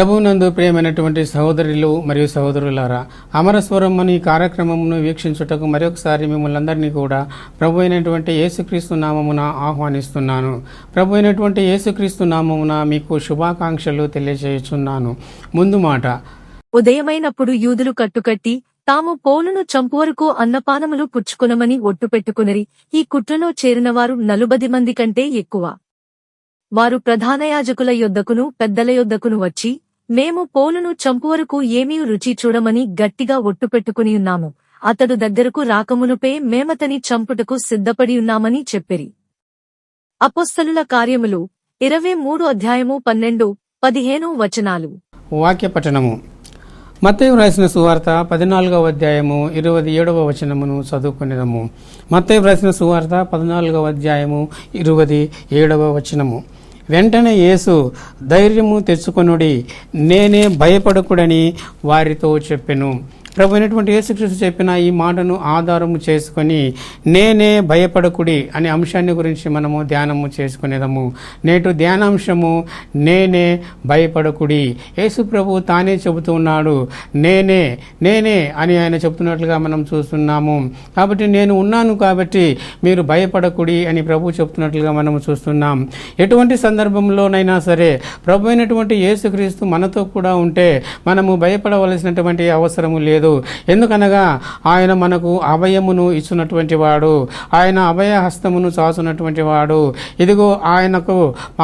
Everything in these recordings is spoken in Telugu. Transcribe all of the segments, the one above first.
ప్రభువునందు ప్రియమైనటువంటి సహోదరులు మరియు సహోదరులారా, అమరస్వరం అనే ఈ కార్యక్రమమును వీక్షించుటకు మరొకసారి మిమ్మల్ని అందరినీ కూడా ప్రభు అయినటువంటి యేసుక్రీస్తు నామమున ఆహ్వానిస్తున్నాను. ప్రభు అయినటువంటి యేసుక్రీస్తు నామమున మీకు శుభాకాంక్షలు తెలియజేయుచున్నాను. ముందు మాట, ఉదయమైనప్పుడు యూదులు కట్టుకట్టి తాము పౌలును చంపువరకు అన్నపానములు పుచ్చుకొనమని ఒట్టుపెట్టుకునిరి. ఈ కుట్రలో చేరినవారు 40 మంది కంటే ఎక్కువ. వారు ప్రధానయాజకుల యొద్దకును పెద్దల యొద్దకును వచ్చి, మేము పౌలును చంపువరకు ఏమీ రుచి చూడమని గట్టిగా ఒట్టుపెట్టుకునియున్నాము. అతడు దగ్గరకు రాకమునుపే మేమతని చంపుటకు సిద్ధపడియున్నామని చెప్పిరి. అపోస్తలుల కార్యములు 23:12-15 వచనాలు. వాక్య పఠనము. మత్తయి వ్రాసిన సువార్త 14వ అధ్యాయము 27వ వచనమును చదువుకునేదము. మత్తయి వ్రాసిన సువార్త 14వ అధ్యాయము 27వ వచనము. వెంటనే యేసు, ధైర్యము తెచ్చుకొనుడి, నేనే, భయపడకుడని వారితో చెప్పెను. ప్రభు అయినటువంటి యేసుక్రీస్తు చెప్పిన ఈ మాటను ఆధారము చేసుకొని నేనే, భయపడకుడి అనే అంశాన్ని గురించి మనము ధ్యానము చేసుకునేదము. నేటి ధ్యానాంశము నేనే, భయపడకుడి. యేసు ప్రభు తానే చెబుతూ ఉన్నాడు, నేనే నేనే అని ఆయన చెబుతున్నట్లుగా మనం చూస్తున్నాము. కాబట్టి నేను ఉన్నాను కాబట్టి మీరు భయపడకుడి అని ప్రభు చెబుతున్నట్లుగా మనము చూస్తున్నాం. ఎటువంటి సందర్భంలోనైనా సరే ప్రభు అయినటువంటి యేసుక్రీస్తు మనతో కూడా ఉంటే మనము భయపడవలసినటువంటి అవసరము లేదు. ఎందుకనగా ఆయన మనకు అభయమును ఇచ్చినటువంటి వాడు, ఆయన అభయ హస్తమును చాచున్నటువంటి వాడు. ఇదిగో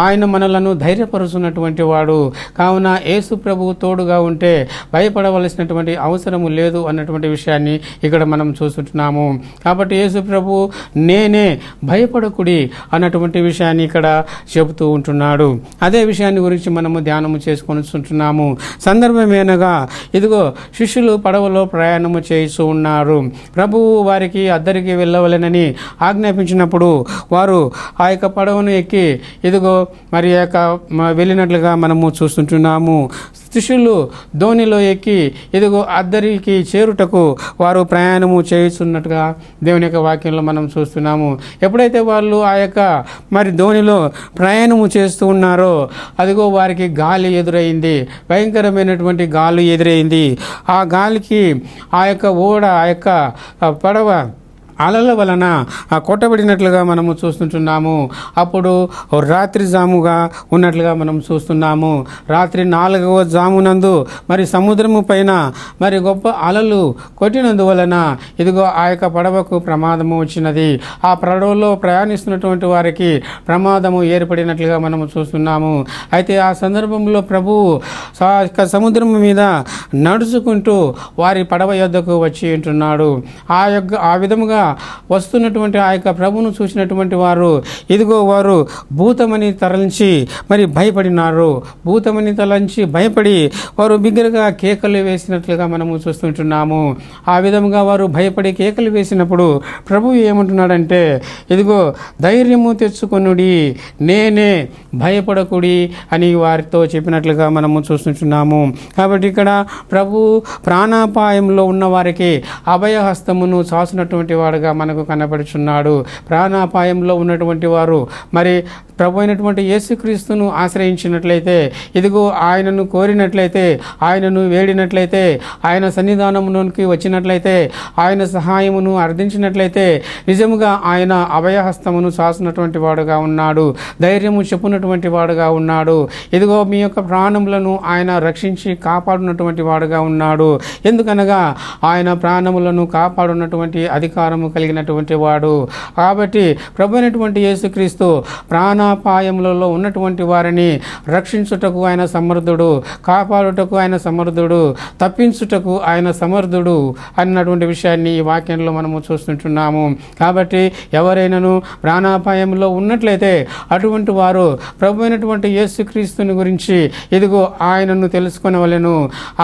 ఆయన మనలను ధైర్యపరుచున్నటువంటి వాడు. కావున యేసు ప్రభు తోడుగా ఉంటే భయపడవలసినటువంటి అవసరము లేదు అన్నటువంటి విషయాన్ని ఇక్కడ మనం చూస్తున్నాము. కాబట్టి యేసు ప్రభు నేనే, భయపడకుడి అన్నటువంటి విషయాన్ని ఇక్కడ చెబుతూ ఉంటున్నాడు. అదే విషయాన్ని గురించి మనము ధ్యానము చేసుకొని ఉంటున్నాము. సందర్భమేనగా ఇదిగో శిష్యులు పడవలో ప్రయాణము చేస్తూ ఉన్నారు. ప్రభువు వారికి అద్దరికి వెళ్ళవలెనని ఆజ్ఞాపించినప్పుడు వారు ఆ యొక్క పడవను ఎక్కి ఇదిగో మరి వెళ్ళినట్లుగా మనము చూస్తుంటున్నాము. శిష్యులు ధోనిలో ఎక్కి ఇదిగో అద్దరికి చేరుటకు వారు ప్రయాణము చేస్తున్నట్టుగా దేవుని యొక్క వాక్యంలో మనం చూస్తున్నాము. ఎప్పుడైతే వాళ్ళు ఆ యొక్క మరి ధోనిలో ప్రయాణము చేస్తూ ఉన్నారో అదిగో వారికి గాలి ఎదురైంది, భయంకరమైనటువంటి గాలి ఎదురైంది. ఆ గాలికి ఆ యొక్క ఓడ, ఆ యొక్క పడవ అలల వలన కొట్టబడినట్లుగా మనము చూస్తుంటున్నాము. అప్పుడు రాత్రి జాముగా ఉన్నట్లుగా మనం చూస్తున్నాము. రాత్రి 4వ జామునందు మరి సముద్రము పైన మరి గొప్ప అలలు కొట్టినందువలన ఇదిగో ఆ యొక్క పడవకు ప్రమాదము వచ్చినది. ఆ పడవలో ప్రయాణిస్తున్నటువంటి వారికి ప్రమాదము ఏర్పడినట్లుగా మనము చూస్తున్నాము. అయితే ఆ సందర్భంలో ప్రభువు సముద్రం మీద నడుచుకుంటూ వారి పడవ యొద్దకు వచ్చి ఉంటున్నాడు. ఆ విధముగా వస్తున్నటువంటి ఆ యొక్క ప్రభువును చూసినటువంటి వారు ఇదిగో వారు భూతమని తరలించి మరి భయపడినారు. భూతమని తరలించి భయపడి వారు బిగ్గరగా కేకలు వేసినట్లుగా మనము చూస్తుంటున్నాము. ఆ విధముగా వారు భయపడి కేకలు వేసినప్పుడు ప్రభువు ఏమంటున్నాడంటే ఇదిగో ధైర్యము తెచ్చుకొనుడి, నేనే, భయపడకుడి అని వారితో చెప్పినట్లుగా మనము చూస్తుంటున్నాము. కాబట్టి ఇక్కడ ప్రభు ప్రాణాపాయంలో ఉన్న వారికి అభయహస్తమును చాచినటువంటి వాడుగా మనకు కనబడుచున్నాడు. ప్రాణాపాయంలో ఉన్నటువంటి వారు మరి ప్రభు అయినటువంటి యేసుక్రీస్తును ఆశ్రయించినట్లయితే, ఇదిగో ఆయనను కోరినట్లయితే, ఆయనను వేడినట్లయితే, ఆయన సన్నిధానంలోనికి వచ్చినట్లయితే, ఆయన సహాయమును అర్థించినట్లయితే నిజముగా ఆయన అభయహస్తమును చాచినటువంటి వాడుగా ఉన్నాడు, ధైర్యము చెప్పునటువంటి వాడుగా ఉన్నాడు. ఇదిగో మీ యొక్క ప్రాణములను ఆయన రక్షించి కాపాడునటువంటి వాడుగా ఉన్నాడు. ఎందుకనగా ఆయన ప్రాణములను కాపాడున్నటువంటి అధికారము కలిగినటువంటి వాడు. కాబట్టి ప్రభు అయినటువంటి యేసుక్రీస్తు ప్రాణాపాయములలో ఉన్నటువంటి వారిని రక్షించుటకు ఆయన సమర్థుడు, కాపాడుటకు ఆయన సమర్థుడు, తప్పించుటకు ఆయన సమర్థుడు అన్నటువంటి విషయాన్ని ఈ వాక్యంలో మనము చూస్తుంటున్నాము. కాబట్టి ఎవరైనాను ప్రాణాపాయంలో ఉన్నట్లయితే అటువంటి వారు ప్రభు అయినటువంటి యేసుక్రీస్తుని గురించి ఇదిగో ఆయనను తెలుసుకొనవలెను,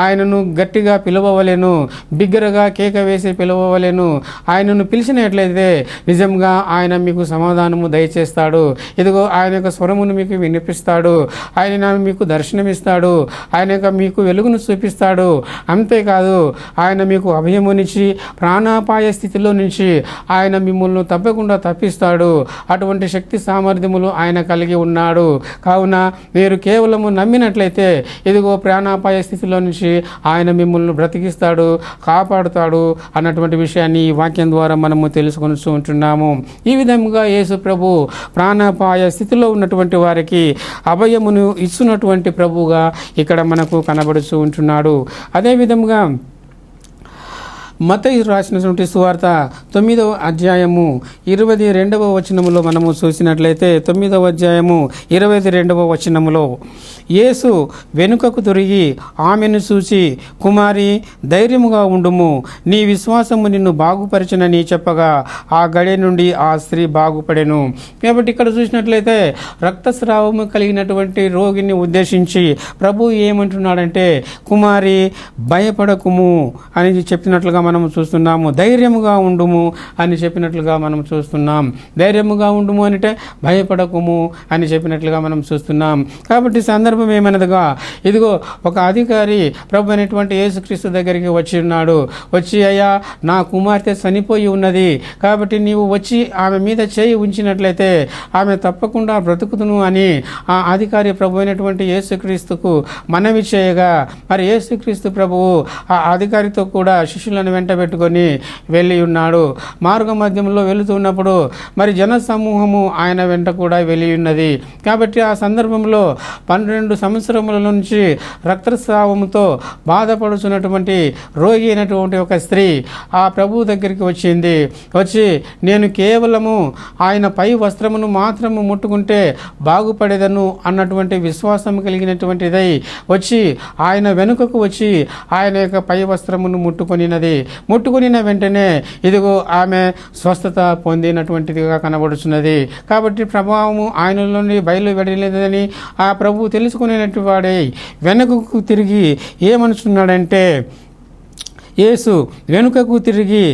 ఆయనను గట్టిగా పిలవవలెను, బిగ్గరగా కేక వేసి పిలవవలెను. ఆయనను పిలిచినట్లయితే నిజంగా ఆయన మీకు సమాధానము దయచేస్తాడు. ఇదిగో ఆయన యొక్క స్వరమును మీకు వినిపిస్తాడు. ఆయన మీకు దర్శనమిస్తాడు. ఆయన యొక్క మీకు వెలుగును చూపిస్తాడు. అంతేకాదు ఆయన మీకు అభయమునిచ్చి ప్రాణాపాయ స్థితిలో నుంచి ఆయన మిమ్మల్ని తప్పకుండా తప్పిస్తాడు. అటువంటి శక్తి సామర్థ్యములు ఆయన కలిగి ఉన్నాడు. కావున మీరు కేవలము నమ్మినట్లయితే ఇదిగో ప్రాణాపాయ స్థితిలో నుంచి ఆయన మిమ్మల్ని బ్రతికిస్తాడు, కాపాడుతాడు అన్నటువంటి విషయాన్ని ఈ వాక్యం ద్వారా మనము తెలుసుకొని ఉంటున్నాము. ఈ విధంగా యేసు ప్రభు ప్రాణాపాయ స్థితిలో ఉన్నటువంటి వారికి అభయమును ఇస్తున్నటువంటి ప్రభువుగా ఇక్కడ మనకు కనబడుతూ ఉంటున్నాడు. అదేవిధంగా మత్తయి రాసినటువంటి సువార్త 9వ అధ్యాయము 22వ వచనములో మనము చూసినట్లయితే 9వ అధ్యాయము 22వ వచనములో యేసు వెనుకకు తిరిగి ఆమెను చూసి, కుమారి ధైర్యముగా ఉండుము, నీ విశ్వాసము నిన్ను బాగుపరచునని చెప్పగా ఆ గడి నుండి ఆ స్త్రీ బాగుపడెను. కాబట్టి ఇక్కడ చూసినట్లయితే రక్తస్రావము కలిగినటువంటి రోగిని ఉద్దేశించి ప్రభు ఏమంటున్నాడంటే, కుమారి భయపడకుము అని చెప్పినట్లుగా మనం చూస్తున్నాము. ధైర్యముగా ఉండుము అని చెప్పినట్లుగా మనం చూస్తున్నాం. ధైర్యముగా ఉండుము అంటే భయపడకుము అని చెప్పినట్లుగా మనం చూస్తున్నాం. కాబట్టి సందర్భం ఏమనదుగా, ఇదిగో ఒక అధికారి ప్రభు అయినటువంటి యేసుక్రీస్తు దగ్గరికి వచ్చి ఉన్నాడు. వచ్చి, అయ్యా నా కుమార్తె చనిపోయి ఉన్నది, కాబట్టి నీవు వచ్చి ఆమె మీద చేయి ఉంచినట్లయితే ఆమె తప్పకుండా బ్రతుకుతును అని ఆ అధికారి ప్రభు అయినటువంటి యేసుక్రీస్తుకు మనవి చేయగా, మరి యేసుక్రీస్తు ప్రభువు ఆ అధికారితో కూడా శిష్యులను వెంట పెట్టుకొని వెళ్ళి ఉన్నాడు. మార్గ మధ్యంలో వెళుతున్నప్పుడు మరి జన సమూహము ఆయన వెంట కూడా వెళ్ళి ఉన్నది. కాబట్టి ఆ సందర్భంలో 12 సంవత్సరముల నుంచి రక్తస్రావముతో బాధపడుతున్నటువంటి రోగి అయినటువంటి ఒక స్త్రీ ఆ ప్రభువు దగ్గరికి వచ్చింది. వచ్చి, నేను కేవలము ఆయన పై వస్త్రమును మాత్రము ముట్టుకుంటే బాగుపడేదను అన్నటువంటి విశ్వాసం కలిగినటువంటిదై వచ్చి ఆయన వెనుకకు వచ్చి ఆయన యొక్క పై వస్త్రమును ముట్టుకొనినది. ముట్టుకునిన వెంటనే ఇదిగో ఆమె స్వస్థత పొందినటువంటిదిగా కనబడుచున్నది. కాబట్టి ప్రభావము ఆయనలోని బయలువెడలేదని ఆ ప్రభువు తెలుసుకునేటువంటి వాడే వెనుకకు తిరిగి ఏమనుచున్నాడంటే, యేసు వెనుకకు తిరిగి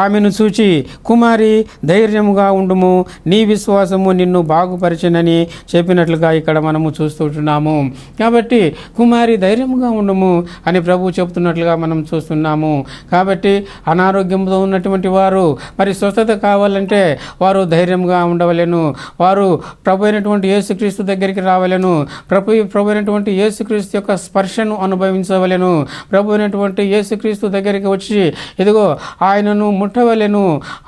ఆమెను చూచి, కుమారి ధైర్యముగా ఉండుము, నీ విశ్వాసము నిన్ను బాగుపరిచినని చెప్పినట్లుగా ఇక్కడ మనము చూస్తుంటున్నాము. కాబట్టి కుమారి ధైర్యముగా ఉండుము అని ప్రభు చెబుతున్నట్లుగా మనం చూస్తున్నాము. కాబట్టి అనారోగ్యంతో ఉన్నటువంటి వారు మరి స్వస్థత కావాలంటే వారు ధైర్యంగా ఉండవలెను. వారు ప్రభు అయినటువంటి యేసుక్రీస్తు దగ్గరికి రావలెను. ప్రభు అయినటువంటి యేసుక్రీస్తు యొక్క స్పర్శను అనుభవించవలెను. ప్రభు అయినటువంటి యేసుక్రీస్తు దగ్గరికి వచ్చి ఇదిగో ఆయనను ముట్టవలెను.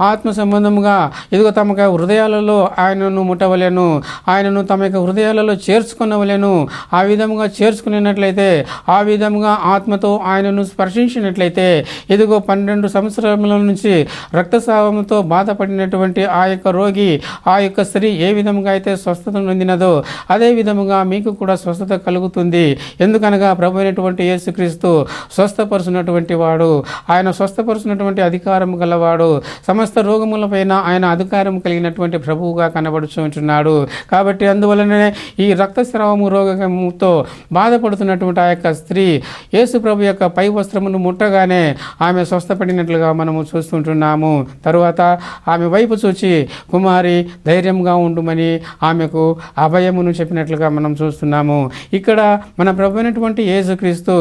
ఆత్మ సంబంధముగా ఇదిగో తమ హృదయాలలో ఆయనను ముట్టవలెను. ఆయనను తమ యొక్క హృదయాలలో చేర్చుకునవలెను. ఆ విధముగా చేర్చుకున్నట్లయితే, ఆ విధముగా ఆత్మతో ఆయనను స్పర్శించినట్లయితే ఇదిగో 12 సంవత్సరముల నుంచి రక్తస్రావంతో బాధపడినటువంటి ఆ యొక్క రోగి, ఆ యొక్క స్త్రీ ఏ విధముగా అయితే స్వస్థత నొందినదో అదే విధముగా మీకు కూడా స్వస్థత కలుగుతుంది. ఎందుకనగా ప్రభు అయినటువంటి యేసుక్రీస్తు స్వస్థపరుచున్నటువంటి వాడు, ఆయన స్వస్థపరుచున్నటువంటి అధికారం గలవాడు. సమస్త రోగములపైన ఆయన అధికారం కలిగినటువంటి ప్రభువుగా కనబడుచుంటున్నాడు. కాబట్టి అందువలనే ఈ రక్తస్రావము రోగముతో బాధపడుతున్నటువంటి ఆ యొక్క స్త్రీ యేసు ప్రభు యొక్క పై వస్త్రమును ముట్టగానే ఆమె స్వస్థపడినట్లుగా మనము చూస్తుంటున్నాము. తరువాత ఆమె వైపు చూచి, కుమారి ధైర్యంగా ఉండుమని ఆమెకు అభయమును చెప్పినట్లుగా మనం చూస్తున్నాము. ఇక్కడ మన ప్రభు అయినటువంటి యేసుక్రీస్తు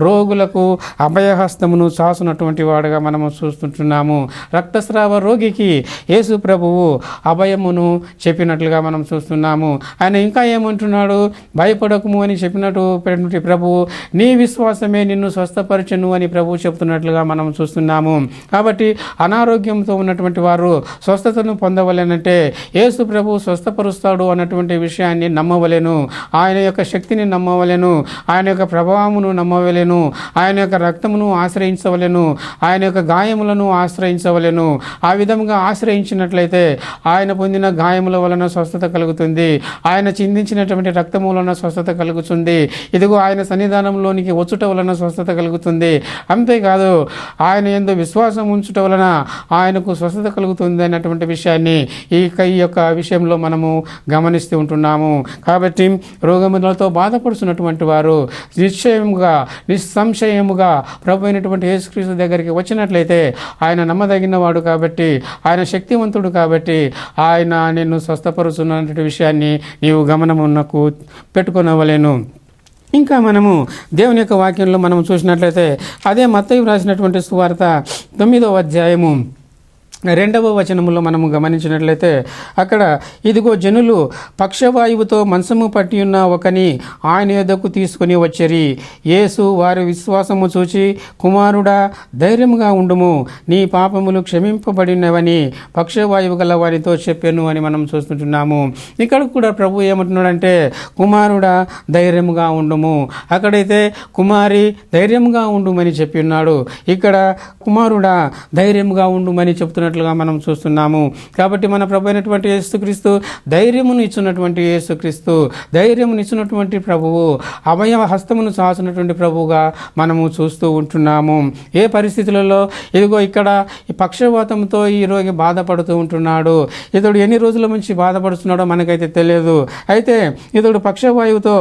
రోగులకు అభయహస్తమును చాసునటువంటి వాడుగా మనము చూస్తుంటున్నాము. రక్తస్రావ రోగికి యేసు ప్రభువు అభయమును చెప్పినట్లుగా మనం చూస్తున్నాము. ఆయన ఇంకా ఏమంటున్నాడు, భయపడకుము అని చెప్పినటువంటి ప్రభువు నీ విశ్వాసమే నిన్ను స్వస్థపరచును అని ప్రభువు చెప్తున్నట్లుగా మనం చూస్తున్నాము. కాబట్టి అనారోగ్యంతో ఉన్నటువంటి వారు స్వస్థతను పొందవలెనంటే యేసు ప్రభువు స్వస్థపరుస్తాడు అన్నటువంటి విషయాన్ని నమ్మవలెను. ఆయన యొక్క శక్తిని నమ్మవలెను. ఆయన యొక్క ప్రభావమును నమ్మవలెను. ఆయన యొక్క రక్తమును ఆశ్రయించవలెను. ఆయన యొక్క గాయములను ఆశ్రయించవలెను. ఆ విధంగా ఆశ్రయించినట్లయితే ఆయన పొందిన గాయముల వలన స్వస్థత కలుగుతుంది. ఆయన చిందించినటువంటి రక్తము వలన స్వస్థత కలుగుతుంది. ఇదిగో ఆయన సన్నిధానంలోనికి వచ్చుట వలన స్వస్థత కలుగుతుంది. అంతేకాదు ఆయన యందు విశ్వాసం ఉంచుట వలన ఆయనకు స్వస్థత కలుగుతుంది అన్నటువంటి విషయాన్ని ఈ యొక్క విషయంలో మనము గమనిస్తూ ఉంటున్నాము. కాబట్టి రోగములతో బాధపడుతున్నటువంటి వారు నిశ్చయముగా నిస్సంశయముగా ప్రభు అయినటువంటి అయినటువంటి యేసుక్రీస్తు దగ్గరికి వచ్చినట్లయితే ఆయన నమ్మదగిన వాడు కాబట్టి, ఆయన శక్తివంతుడు కాబట్టి ఆయన నిన్ను స్వస్థపరుచున్నటువంటి విషయాన్ని నీవు గమనమునకు పెట్టుకొనవలెను. ఇంకా మనము దేవుని యొక్క వాక్యంలో మనం చూసినట్లయితే అదే మత్తయి రాసినటువంటి సువార్త 9వ అధ్యాయము 2వ వచనములో మనము గమనించినట్లయితే అక్కడ ఇదిగో జనులు పక్షవాయువుతో మంచము పట్టి ఉన్న ఒకని ఆయన యొద్దకు తీసుకుని వచ్చరి. యేసు వారి విశ్వాసము చూచి, కుమారుడా ధైర్యముగా ఉండుము, నీ పాపములు క్షమింపబడినవని పక్షవాయువు గల వారితో చెప్పాను అని మనం చూస్తుంటున్నాము. ఇక్కడ కూడా ప్రభు ఏమంటున్నాడంటే కుమారుడా ధైర్యముగా ఉండుము. అక్కడైతే కుమారి ధైర్యముగా ఉండుమని చెప్పి ఉన్నాడు. ఇక్కడ కుమారుడా ధైర్యముగా ఉండుమని చెప్తున్నట్లుగా మనం చూస్తున్నాము. కాబట్టి మన ప్రభు అయినటువంటి యేసుక్రీస్తు ధైర్యమును ఇచ్చినటువంటి యేసుక్రీస్తు, ధైర్యమును ఇచ్చినటువంటి ప్రభువు, అభయ హస్తమును చాచినటువంటి ప్రభువుగా మనము చూస్తూ ఉంటున్నాము. ఏ పరిస్థితులలో ఇదిగో ఇక్కడ ఈ పక్షవాతంతో ఈ రోగి బాధపడుతూ ఉంటున్నాడు. ఇతడు ఎన్ని రోజుల నుంచి బాధపడుతున్నాడో మనకైతే తెలియదు. అయితే ఇతడు పక్షవాయువుతో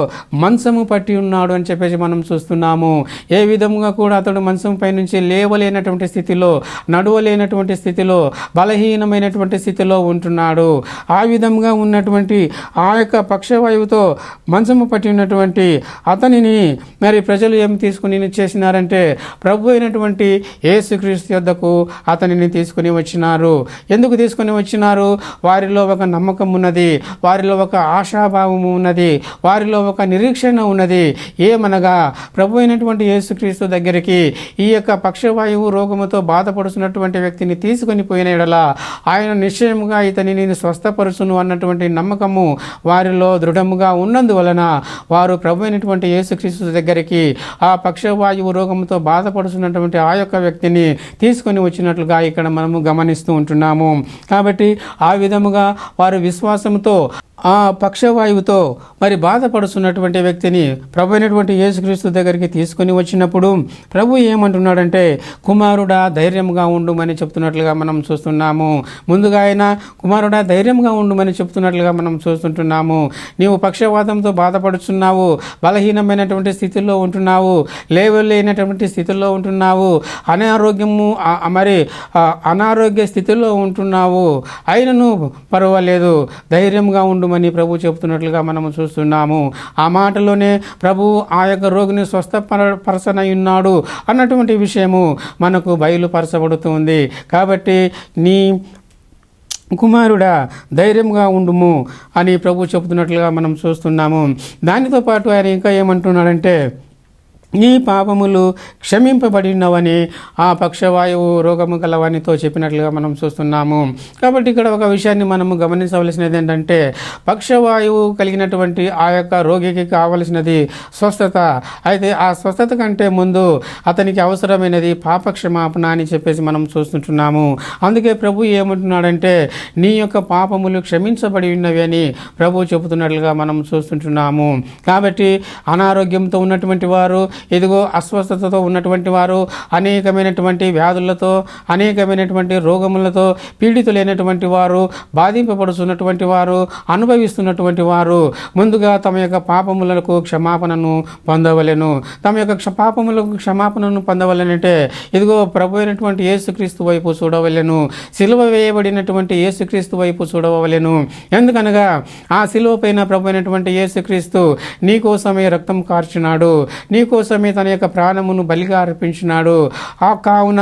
మంచము పట్టి ఉన్నాడు అని చెప్పేసి మనం చూస్తున్నాము. ఏ విధంగా కూడా అతడు మంచం పై నుంచి లేవలేనటువంటి స్థితిలో, నడవలేనటువంటి స్థితిలో, బలహీనమైనటువంటి స్థితిలో ఉంటున్నాడు. ఆ విధంగా ఉన్నటువంటి ఆ యొక్క పక్షవాయువుతో మంచము పట్టి ఉన్నటువంటి అతనిని మరి ప్రజలు ఏం తీసుకుని చేసినారంటే ప్రభు అయినటువంటి యేసుక్రీస్తు యొద్దకు అతనిని తీసుకుని వచ్చినారు. ఎందుకు తీసుకుని వచ్చినారు? వారిలో ఒక నమ్మకం ఉన్నది, వారిలో ఒక ఆశాభావము ఉన్నది, వారిలో ఒక నిరీక్షణ ఉన్నది. ఏమనగా ప్రభు అయినటువంటి యేసుక్రీస్తు దగ్గరికి ఈ యొక్క పక్షవాయువు రోగముతో బాధపడుతున్నటువంటి వ్యక్తిని తీసుకుని పోయిన ఎడల ఆయన నిశ్చయముగా ఇతనిని స్వస్థపరుచును అన్నటువంటి నమ్మకము వారిలో దృఢముగా ఉన్నందువలన వారు ప్రభు అయినటువంటి యేసుక్రీస్తు దగ్గరికి ఆ పక్షవాయువు రోగంతో బాధపడుతున్నటువంటి ఆ యొక్క వ్యక్తిని తీసుకొని వచ్చినట్లుగా ఇక్కడ మనము గమనిస్తూ ఉంటున్నాము. కాబట్టి ఆ విధముగా వారు విశ్వాసంతో ఆ పక్షవాయువుతో మరి బాధపడుతున్నటువంటి వ్యక్తిని ప్రభు అయినటువంటి యేసుక్రీస్తు దగ్గరికి తీసుకొని వచ్చినప్పుడు ప్రభు ఏమంటున్నాడంటే కుమారుడా ధైర్యంగా ఉండుమని చెప్తున్నట్లుగా మనం చూస్తున్నాము. ముందుగా ఆయన కుమారుడా ధైర్యంగా ఉండుమని చెప్తున్నట్లుగా మనం చూస్తుంటున్నాము. నీవు పక్షవాతంతో బాధపడుతున్నావు, బలహీనమైనటువంటి స్థితిలో ఉంటున్నావు, లేవలేనటువంటి స్థితిలో ఉంటున్నావు, అనారోగ్య స్థితిలో ఉంటున్నావు. అయినను పర్వాలేదు, ధైర్యంగా ఉండుమని ప్రభు చెబుతున్నట్లుగా మనము చూస్తున్నాము. ఆ మాటలోనే ప్రభు ఆ యొక్క రోగిని స్వస్థపరచనయున్నాడు అన్నటువంటి విషయము మనకు బయలుపరచబడుతుంది. కాబట్టి నీ కుమారుడా ధైర్యంగా ఉండుము అని ప్రభు చెబుతున్నట్లుగా మనం చూస్తున్నాము. దానితో పాటు ఆయన ఇంకా ఏమంటున్నాడంటే నీ పాపములు క్షమింపబడినవని ఆ పక్షవాయువు రోగము గలవానితో చెప్పినట్లుగా మనం చూస్తున్నాము. కాబట్టి ఇక్కడ ఒక విషయాన్ని మనము గమనించవలసినది ఏంటంటే పక్షవాయువు కలిగినటువంటి ఆ యొక్క రోగికి కావలసినది స్వస్థత. అయితే ఆ స్వస్థత కంటే ముందు అతనికి అవసరమైనది పాప క్షమాపణ అని చెప్పేసి మనం చూస్తుంటున్నాము. అందుకే ప్రభు ఏమంటున్నాడంటే నీ యొక్క పాపములు క్షమించబడి ఉన్నవి అని ప్రభు చెబుతున్నట్లుగా మనం చూస్తుంటున్నాము. కాబట్టి అనారోగ్యంతో ఉన్నటువంటి వారు, ఇదిగో అస్వస్థతతో ఉన్నటువంటి వారు, అనేకమైనటువంటి వ్యాధులతో, అనేకమైనటువంటి రోగములతో పీడితులైనటువంటి వారు, బాధింపబడుతున్నటువంటి వారు, అనుభవిస్తున్నటువంటి వారు ముందుగా తమ యొక్క పాపములకు క్షమాపణను పొందవలెను. తమ యొక్క పాపములకు క్షమాపణను పొందవలనంటే ఇదిగో ప్రభు అయినటువంటి యేసుక్రీస్తు వైపు చూడవలెను, సిలువ వేయబడినటువంటి యేసుక్రీస్తు వైపు చూడవలెను. ఎందుకనగా ఆ సిలువ పైన ప్రభు అయినటువంటి యేసుక్రీస్తు నీ కోసమే రక్తం కార్చినాడు, నీ కోసమే తన యొక్క ప్రాణమును బలిగా అర్పించినాడు. ఆ కావున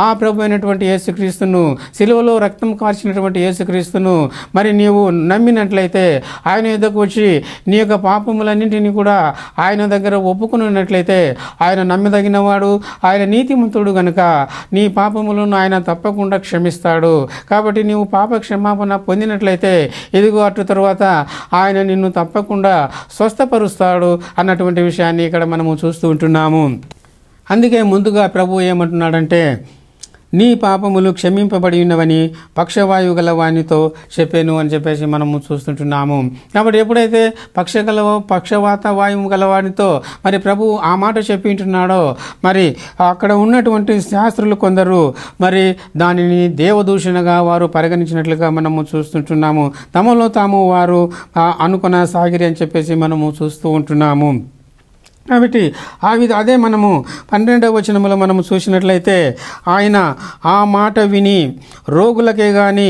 ఆ ప్రభు అయినటువంటి యేసుక్రీస్తును, సిలువలో రక్తం కార్చినటువంటి యేసుక్రీస్తును మరి నీవు నమ్మినట్లయితే, ఆయన యొద్దకు వచ్చి నీ యొక్క పాపములన్నింటినీ కూడా ఆయన దగ్గర ఒప్పుకున్నట్లయితే ఆయన నమ్మదగినవాడు, ఆయన నీతిమంతుడు గనుక నీ పాపములను ఆయన తప్పకుండా క్షమిస్తాడు. కాబట్టి నీవు పాప క్షమాపణ పొందినట్లయితే ఇదిగో అటు తరువాత ఆయన నిన్ను తప్పకుండా స్వస్థపరుస్తాడు అన్నటువంటి విషయాన్ని ఇక్కడ మనము చూస్తూ ఉంటున్నాము. అందుకే ముందుగా ప్రభు ఏమంటున్నాడంటే నీ పాపములు క్షమింపబడి ఉన్నవని పక్షవాయువు గల వానితో చెప్పాను అని చెప్పేసి మనము చూస్తుంటున్నాము. కాబట్టి ఎప్పుడైతే పక్షవాత వాయువు గలవానితో మరి ప్రభు ఆ మాట చెప్పి ఉంటున్నాడో మరి అక్కడ ఉన్నటువంటి శాస్త్రులు కొందరు మరి దానిని దేవదూషణగా వారు పరిగణించినట్లుగా మనము చూస్తుంటున్నాము. తమలో తాము వారు అనుకున్న సాగిరి అని చెప్పేసి మనము చూస్తూ ఉంటున్నాము. కాబట్టి అదే మనము 12వ వచనములో మనము చూసినట్లయితే ఆయన ఆ మాట విని రోగులకే కానీ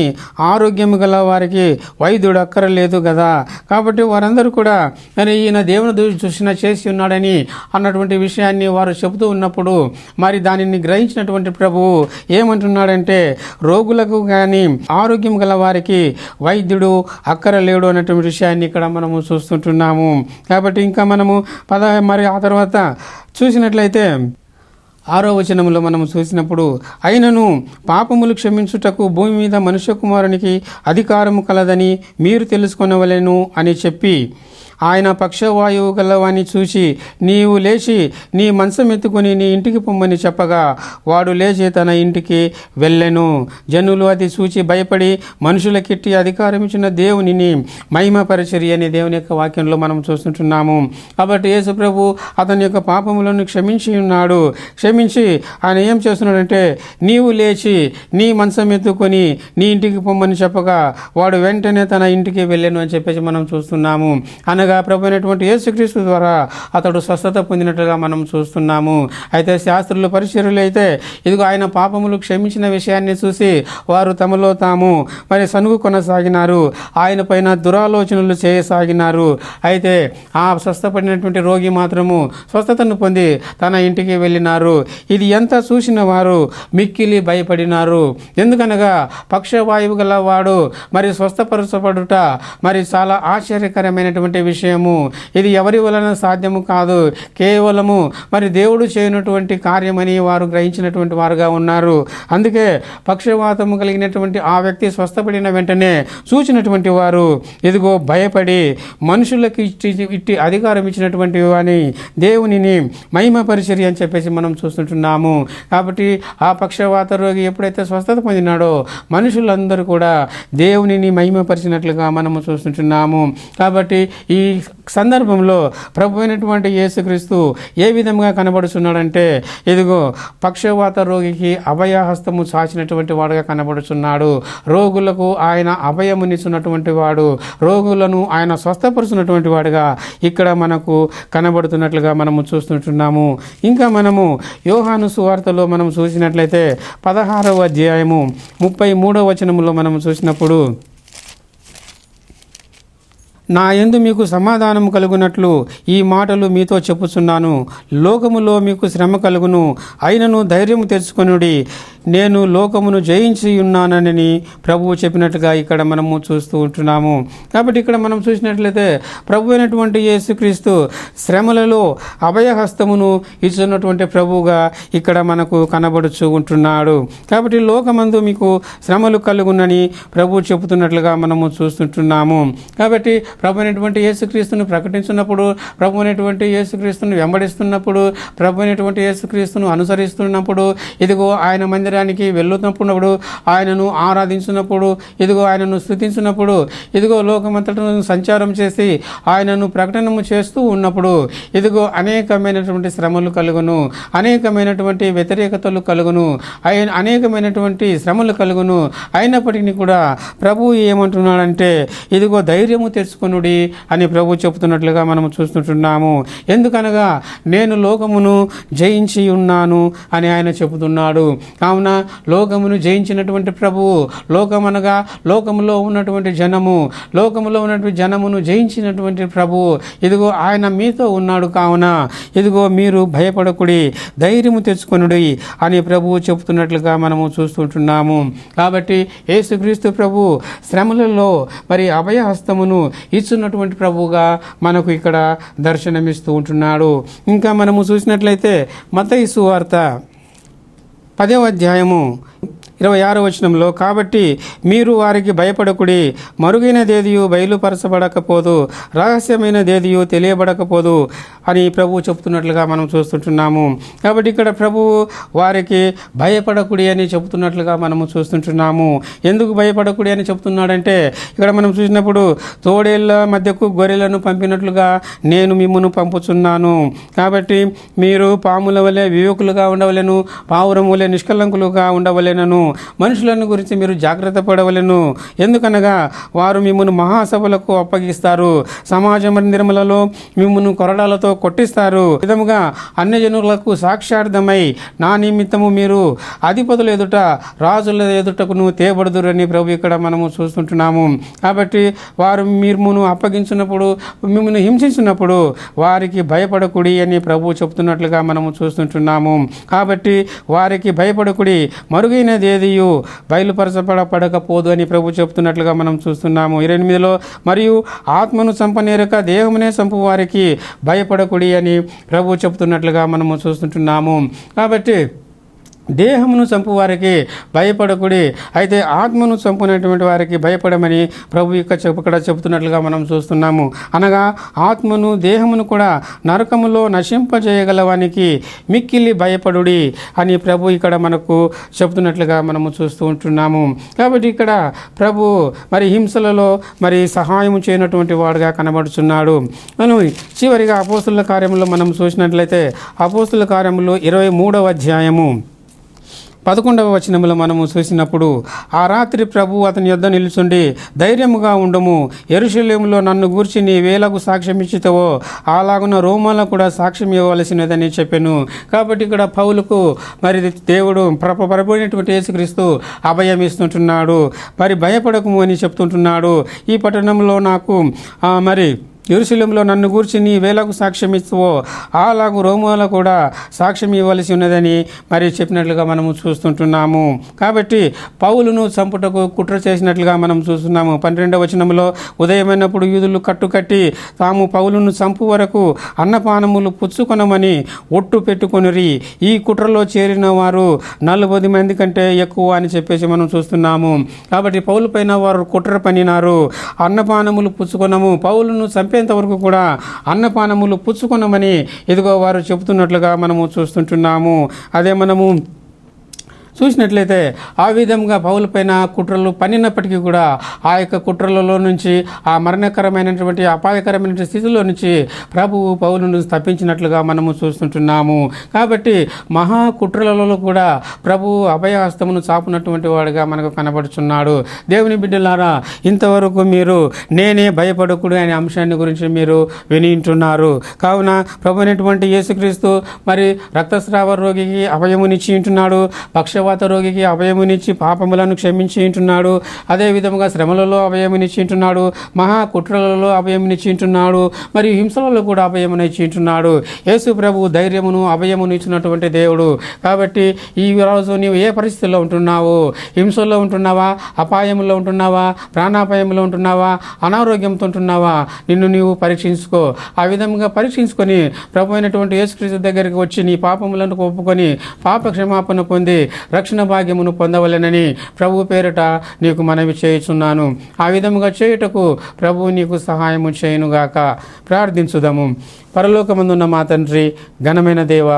ఆరోగ్యం గల వారికి వైద్యుడు అక్కరలేదు కదా. కాబట్టి వారందరూ కూడా మరి ఈయన దేవుని సూచన చేసి ఉన్నాడని అన్నటువంటి విషయాన్ని వారు చెబుతూ ఉన్నప్పుడు మరి దానిని గ్రహించినటువంటి ప్రభువు ఏమంటున్నాడంటే రోగులకు కానీ ఆరోగ్యం గల వారికి వైద్యుడు అక్కరలేడు అన్నటువంటి విషయాన్ని ఇక్కడ మనము చూస్తుంటున్నాము. కాబట్టి ఇంకా మనము మరి ఆ తర్వాత చూసినట్లయితే 6వ వచనంలో మనం చూసినప్పుడు అయినను పాపములు క్షమించుటకు భూమి మీద మనుష్య కుమారునికి అధికారము కలదని మీరు తెలుసుకొనవలెను అని చెప్పి ఆయన పక్షవాయువు గలవాన్ని చూసి నీవు లేచి నీ మంచం ఎత్తుకుని నీ ఇంటికి పొమ్మని చెప్పగా వాడు లేచి తన ఇంటికి వెళ్ళెను. జనులు అది చూచి భయపడి మనుషులకిట్టి అధికారం ఇచ్చిన దేవునిని మహిమపరచరి అనే దేవుని యొక్క వాక్యంలో మనం చూస్తుంటున్నాము. కాబట్టి యేసు ప్రభు అతని యొక్క పాపములను క్షమించి ఉన్నాడు. క్షమించి ఆయన ఏం చేస్తున్నాడంటే నీవు లేచి నీ మంచం ఎత్తుకొని నీ ఇంటికి పొమ్మని చెప్పగా వాడు వెంటనే తన ఇంటికి వెళ్ళెను అని చెప్పేసి మనం చూస్తున్నాము. అనగా ప్రభు అయినటువంటి యేసుక్రీస్తు ద్వారా అతడు స్వస్థత పొందినట్లుగా మనం చూస్తున్నాము. అయితే శాస్త్రులు పరిచర్యులు అయితే ఇదిగో ఆయన పాపములు క్షమించిన విషయాన్ని చూసి వారు తమలో తాము మరి సనుగు కొనసాగినారు, ఆయన పైన దురాలోచనలు చేయసాగినారు. అయితే ఆ స్వస్థపడినటువంటి రోగి మాత్రము స్వస్థతను పొంది తన ఇంటికి వెళ్ళినారు. ఇది ఎంత చూసిన వారు మిక్కిలి భయపడినారు. ఎందుకనగా పక్షవాయువు గల వాడు మరి స్వస్థపరచబడుట మరి చాలా ఆశ్చర్యకరమైనటువంటి విషయము. ఇది ఎవరి వలన సాధ్యము కాదు, కేవలము మరి దేవుడు చేయనటువంటి కార్యమని వారు గ్రహించినటువంటి వారుగా ఉన్నారు. అందుకే పక్షవాతము కలిగినటువంటి ఆ వ్యక్తి స్వస్థపడిన వెంటనే చూసినటువంటి వారు ఇదిగో భయపడి మనుషులకు ఇట్టి అధికారం ఇచ్చినటువంటి వాని దేవునిని మహిమపరిచరి అని చెప్పేసి మనం చూస్తుంటున్నాము. కాబట్టి ఆ పక్షవాత రోగి ఎప్పుడైతే స్వస్థత పొందినాడో మనుషులందరూ కూడా దేవునిని మహిమపరిచినట్లుగా మనము చూస్తుంటున్నాము. కాబట్టి ఈ సందర్భంలో ప్రభు అయినటువంటి యేసుక్రీస్తు ఏ విధంగా కనబడుచున్నాడంటే ఇదిగో పక్షవాత రోగికి అభయహస్తము చాచినటువంటి వాడుగా కనబడుచున్నాడు. రోగులకు ఆయన అభయమునిస్తున్నటువంటి వాడు, రోగులను ఆయన స్వస్థపరుచున్నటువంటి వాడుగా ఇక్కడ మనకు కనబడుతున్నట్లుగా మనము చూస్తుంటున్నాము. ఇంకా మనము యోహాను సువార్తలో మనం చూసినట్లయితే 16వ అధ్యాయము 33వ వచనములో మనం చూసినప్పుడు నా యందు మీకు సమాధానం కలుగునట్లు ఈ మాటలు మీతో చెప్పుచున్నాను. లోకములో మీకు శ్రమ కలుగును, అయినను ధైర్యము తెచ్చుకొనుడి, నేను లోకమును జయించి ఉన్నానని ప్రభువు చెప్పినట్టుగా ఇక్కడ మనము చూస్తూ ఉంటున్నాము. కాబట్టి ఇక్కడ మనం చూసినట్లయితే ప్రభు అయినటువంటి యేసుక్రీస్తు శ్రమలలో అభయహస్తమును ఇస్తున్నటువంటి ప్రభువుగా ఇక్కడ మనకు కనబడుచు ఉంటున్నాడు. కాబట్టి లోకమందు మీకు శ్రమలు కలుగునని ప్రభు చెబుతున్నట్లుగా మనము చూస్తుంటున్నాము. కాబట్టి ప్రభు అయినటువంటి యేసుక్రీస్తును ప్రకటించున్నప్పుడు, ప్రభు అయినటువంటి యేసుక్రీస్తును వెంబడిస్తున్నప్పుడు, ప్రభు అయినటువంటి యేసుక్రీస్తును అనుసరిస్తున్నప్పుడు, ఇదిగో ఆయన మందిరానికి వెళ్ళుతున్నప్పుడు, ఆయనను ఆరాధించినప్పుడు, ఇదిగో ఆయనను స్తుతించినప్పుడు, ఇదిగో లోకమంతటను సంచారం చేసి ఆయనను ప్రకటనము చేస్తూ ఉన్నప్పుడు ఇదిగో అనేకమైనటువంటి శ్రమలు కలుగును, అనేకమైనటువంటి వ్యతిరేకతలు కలుగును, అనేకమైనటువంటి శ్రమలు కలుగును. అయినప్పటికీ కూడా ప్రభువు ఏమంటున్నాడంటే ఇదిగో ధైర్యము తెచ్చుకొని అని ప్రభు చెబుతున్నట్లుగా మనం చూస్తుంటున్నాము. ఎందుకనగా నేను లోకమును జయించి ఉన్నాను అని ఆయన చెబుతున్నాడు. కావున లోకమును జయించినటువంటి ప్రభువు, లోకమనగా లోకములో ఉన్నటువంటి జనము, లోకములో ఉన్నటువంటి జనమును జయించినటువంటి ప్రభువు ఇదిగో ఆయన మీతో ఉన్నాడు. కావున ఇదిగో మీరు భయపడకుడి, ధైర్యము తెచ్చుకొనుడి అని ప్రభువు చెబుతున్నట్లుగా మనము చూస్తుంటున్నాము. కాబట్టి యేసుక్రీస్తు ప్రభు శ్రమలలో మరి అభయహస్తమును ఇస్తున్నటువంటి ప్రభువుగా మనకు ఇక్కడ దర్శనమిస్తూ ఉంటున్నాడు. ఇంకా మనము చూసినట్లయితే మత్తయి సువార్త 10వ అధ్యాయము 26వ వచనంలో కాబట్టి మీరు వారికి భయపడకుడి, మరుగైనదేదియు బయలుపరచబడకపోదు, రహస్యమైనదేదియు తెలియబడకపోదు అని ప్రభువు చెబుతున్నట్లుగా మనం చూస్తుంటున్నాము. కాబట్టి ఇక్కడ ప్రభువు వారికి భయపడకుడి అని చెబుతున్నట్లుగా మనము చూస్తుంటున్నాము. ఎందుకు భయపడకుడి అని చెబుతున్నాడంటే ఇక్కడ మనం చూసినప్పుడు తోడేళ్ల మధ్యకు గొర్రెలను పంపినట్లుగా నేను మిమ్మును పంపుచున్నాను. కాబట్టి మీరు పాముల వలె వివేకులుగా ఉండవలెను, పావురం వలె నిష్కలంకులుగా ఉండవలెనను, మనుషులను గురించి మీరు జాగ్రత్త పడవలెను. ఎందుకనగా వారు మిమ్మును మహాసభలకు అప్పగిస్తారు, సమాజ మందిరములలో మిమ్మును కొరడాలతో కొట్టిస్తారు. విధముగా అన్ని జనులకు సాక్ష్యార్థమై నా నిమిత్తము మీరు అధిపతుల ఎదుట రాజుల ఎదుటకును తేబడుదురని ప్రభు ఇక్కడ మనము చూస్తుంటున్నాము. కాబట్టి వారు మిమ్మును అప్పగించినప్పుడు, మిమ్మల్ని హింసించినప్పుడు వారికి భయపడకుడి అని ప్రభు చెప్తున్నట్లుగా మనము చూస్తుంటున్నాము. కాబట్టి వారికి భయపడకుడి, మరుగైనది ఏదియు బయలుపరచబడకపోదు అని ప్రభు చెప్తున్నట్లుగా మనం చూస్తున్నాము. 28లో మరియు ఆత్మను చంపనేరక దేహమునే చంపు వారికి భయపడకుడి అని ప్రభు చెప్తున్నట్లుగా మనము చూస్తుంటున్నాము. కాబట్టి దేహమును చంపు వారికి భయపడకుడి, అయితే ఆత్మను చంపునటువంటి వారికి భయపడమని ప్రభు ఇక్కడ చెబుతున్నట్లుగా మనం చూస్తున్నాము. అనగా ఆత్మను దేహమును కూడా నరకములో నశింపజేయగలవానికి మిక్కిలి భయపడుడి అని ప్రభు ఇక్కడ మనకు చెబుతున్నట్లుగా మనము చూస్తూ ఉంటున్నాము. కాబట్టి ఇక్కడ ప్రభు మరి హింసలలో మరి సహాయం చేయనటువంటి వాడుగా కనబడుచున్నాడు. మనం చివరిగా అపోస్తుల కార్యములో మనం చూసినట్లయితే అపోస్తుల కార్యములో 23వ అధ్యాయము 11వ వచనములో మనము చూసినప్పుడు, ఆ రాత్రి ప్రభు అతని యొద్ద నిలుచుండి ధైర్యముగా ఉండుము, యెరూషలేములో నన్ను గూర్చి నీ వేలకు సాక్ష్యం ఇచ్చితవో అలాగున రోమాలకు కూడా సాక్ష్యం ఇవ్వవలసినదని చెప్పాను. కాబట్టి ఇక్కడ పౌలుకు మరి దేవుడు ప్రభువైనటువంటి యేసుక్రీస్తు అభయం ఇస్తుంటున్నాడు. మరి భయపడకము అని చెప్తుంటున్నాడు. ఈ పట్టణంలో నాకు మరి యెరూషలేములో నన్ను గూర్చి నీ వేలకు సాక్ష్యం ఇస్తావో అలాగూ రోమాలో కూడా సాక్ష్యం ఇవ్వవలసి ఉన్నదని మరి చెప్పినట్లుగా మనము చూస్తుంటున్నాము. కాబట్టి పౌలును చంపుటకు కుట్ర చేసినట్లుగా మనం చూస్తున్నాము. 12వ వచనంలో, ఉదయమైనప్పుడు యూదులు కట్టుకట్టి తాము పౌలును చంపు వరకు అన్నపానములు పుచ్చుకొనమని ఒట్టు పెట్టుకొనిరి. ఈ కుట్రలో చేరిన వారు 40 మంది కంటే ఎక్కువ అని చెప్పేసి మనం చూస్తున్నాము. కాబట్టి పౌలు పైన వారు కుట్ర పనినారు. అన్నపానములు పుచ్చుకొనము, పౌలును చంపేంత వరకు కూడా అన్నపానములు పుచ్చుకొనమని ఇదిగో వారు చెబుతున్నట్లుగా మనము చూస్తుంటున్నాము. అదే మనము చూసినట్లయితే ఆ విధంగా పౌలు పైన కుట్రలు పన్నినప్పటికీ కూడా ఆ యొక్క కుట్రలలో నుంచి, ఆ మరణకరమైనటువంటి అపాయకరమైన స్థితిలో నుంచి ప్రభువు పౌలును తప్పించినట్లుగా మనము చూస్తుంటున్నాము. కాబట్టి మహా కుట్రలలో కూడా ప్రభువు అభయహస్తమును చాపునటువంటి వాడుగా మనకు కనబడుచున్నాడు. దేవుని బిడ్డలారా, ఇంతవరకు మీరు నేనే భయపడకుడు అనే అంశాన్ని గురించి మీరు వినింటున్నారు. కావున ప్రభు అయినటువంటి యేసుక్రీస్తు మరి రక్తస్రావ రోగికి అభయమునిచ్చి ఉంటున్నాడు, పక్షవాత రోగికి అభయమునిచ్చి పాపములను క్షమించి ఉంటున్నాడు. అదేవిధంగా శ్రమలలో అభయమునిచ్చి ఉంటున్నాడు, మహా కుట్రలలో అభయమునిచ్చి ఉంటున్నాడు, మరియు హింసలలో కూడా అభయమునిచ్చి ఉంటున్నాడు. యేసు ప్రభు ధైర్యమును అభయమును ఇచ్చినటువంటి దేవుడు. కాబట్టి ఈ రోజు నీవు ఏ పరిస్థితుల్లో ఉంటున్నావు? హింసల్లో ఉంటున్నావా? అపాయంలో ఉంటున్నావా? ప్రాణాపాయంలో ఉంటున్నావా? అనారోగ్యంతో ఉంటున్నావా? నిన్ను నీవు పరీక్షించుకో. ఆ విధంగా పరీక్షించుకొని ప్రభు అయినటువంటి యేసుక్రీస్తు దగ్గరికి వచ్చి నీ పాపములను ఒప్పుకొని పాప క్షమాపణ పొంది రక్షణ భాగ్యమును పొందవలెనని ప్రభు పేరిట నీకు మనవి చేయుచున్నాను. ఆ విధముగా చేయుటకు ప్రభు నీకు సహాయము చేయునుగాక. ప్రార్థించుదాము. పరలోకమందున్న మా తండ్రి, ఘనమైన దేవ,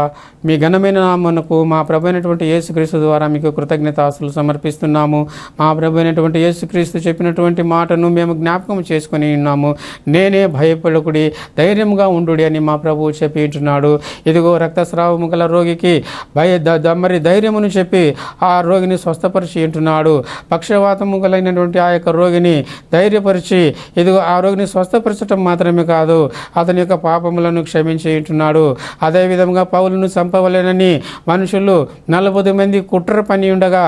మీ ఘనమైన నామమునకు మా ప్రభు అయినటువంటి యేసుక్రీస్తు ద్వారా మీకు కృతజ్ఞతాస్తులు సమర్పిస్తున్నాము. మా ప్రభు అయినటువంటి యేసుక్రీస్తు చెప్పినటువంటి మాటను మేము జ్ఞాపకం చేసుకొని ఉన్నాము. నేనే భయపడకుడి, ధైర్యంగా ఉండుడి అని మా ప్రభువు చెప్పి ఉంటున్నాడు. ఇదిగో రక్తస్రావము గల రోగికి మరి ధైర్యమును చెప్పి ఆ రోగిని స్వస్థపరిచి ఉంటున్నాడు. పక్షవాతము గలైనటువంటి ఆ యొక్క రోగిని ధైర్యపరిచి ఇదిగో ఆ రోగిని స్వస్థపరచడం మాత్రమే కాదు, అతని యొక్క పాపములను క్షమించి ఉంటున్నాడు. అదేవిధంగా పౌలును చంపవలెనని మనుషులు 40 మంది కుట్ర పని ఉండగా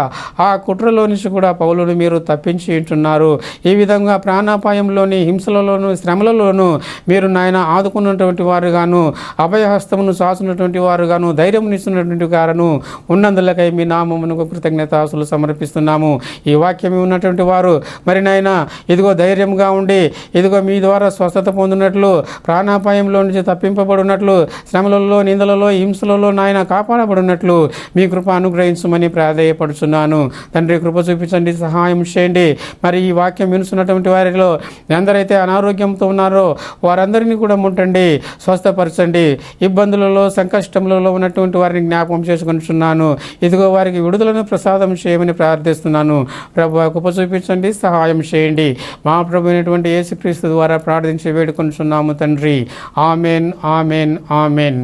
ఆ కుట్రలో నుంచి కూడా పౌలును మీరు తప్పించి ఉంటున్నారు. ఈ విధంగా ప్రాణాపాయంలోని, హింసలలోను, శ్రమలలోనూ మీరు నాయన ఆదుకున్నటువంటి వారుగాను, అభయహస్తమును సాచున్నటువంటి వారుగాను, ధైర్యమునిస్తున్నటువంటి వారును ఉన్నందులకై మీ నామమునకు కృతజ్ఞతాస్తులు సమర్పిస్తున్నాము. ఈ వాక్యం ఉన్నటువంటి వారు మరి నాయన ఇదిగో ధైర్యంగా ఉండి ఇదిగో మీ ద్వారా స్వస్థత పొందినట్లు, ప్రాణాపాయంలో నుంచి తప్పింపబడినట్లు, శ్రమలలో, నిందలలో, హింసలలో నాయన కాపాడబడినట్లు మీ కృప అనుగ్రహించమని ప్రాధేయపడుచున్నాను. తండ్రి, కృప చూపించండి, సహాయం చేయండి. మరి ఈ వాక్యం వినుస్తున్నటువంటి వారిలో ఎందరైతే అనారోగ్యంతో ఉన్నారో వారందరినీ కూడా ముట్టండి, స్వస్థపరచండి. ఇబ్బందులలో, సంకష్టములలో ఉన్నటువంటి వారిని జ్ఞాపకం చేసుకుంటున్నాను. ఇదిగో వారికి విడుదలను ప్రసాదం చేయమని ప్రార్థిస్తున్నాను. ప్రభు, కృప చూపించండి, సహాయం చేయండి. మా ప్రభు అయినటువంటి యేసుక్రీస్తు ద్వారా ప్రార్థించి వేడుకొనుచున్నాము తండ్రి. Amen, amen, amen.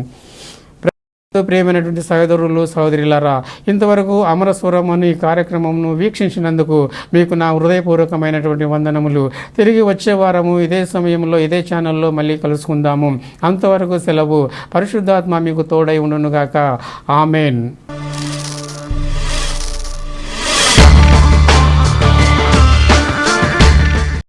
ప్రియమైనటువంటి సహోదరులు సహోదరులారా, ఇంతవరకు అమరస్వరం అనే కార్యక్రమంను వీక్షించినందుకు మీకు నా హృదయపూర్వకమైనటువంటి వందనములు. తిరిగి వచ్చే వారము ఇదే సమయంలో ఇదే ఛానల్లో మళ్ళీ కలుసుకుందాము. అంతవరకు సెలవు. పరిశుద్ధాత్మ మీకు తోడై ఉండునుగాక. ఆమెన్.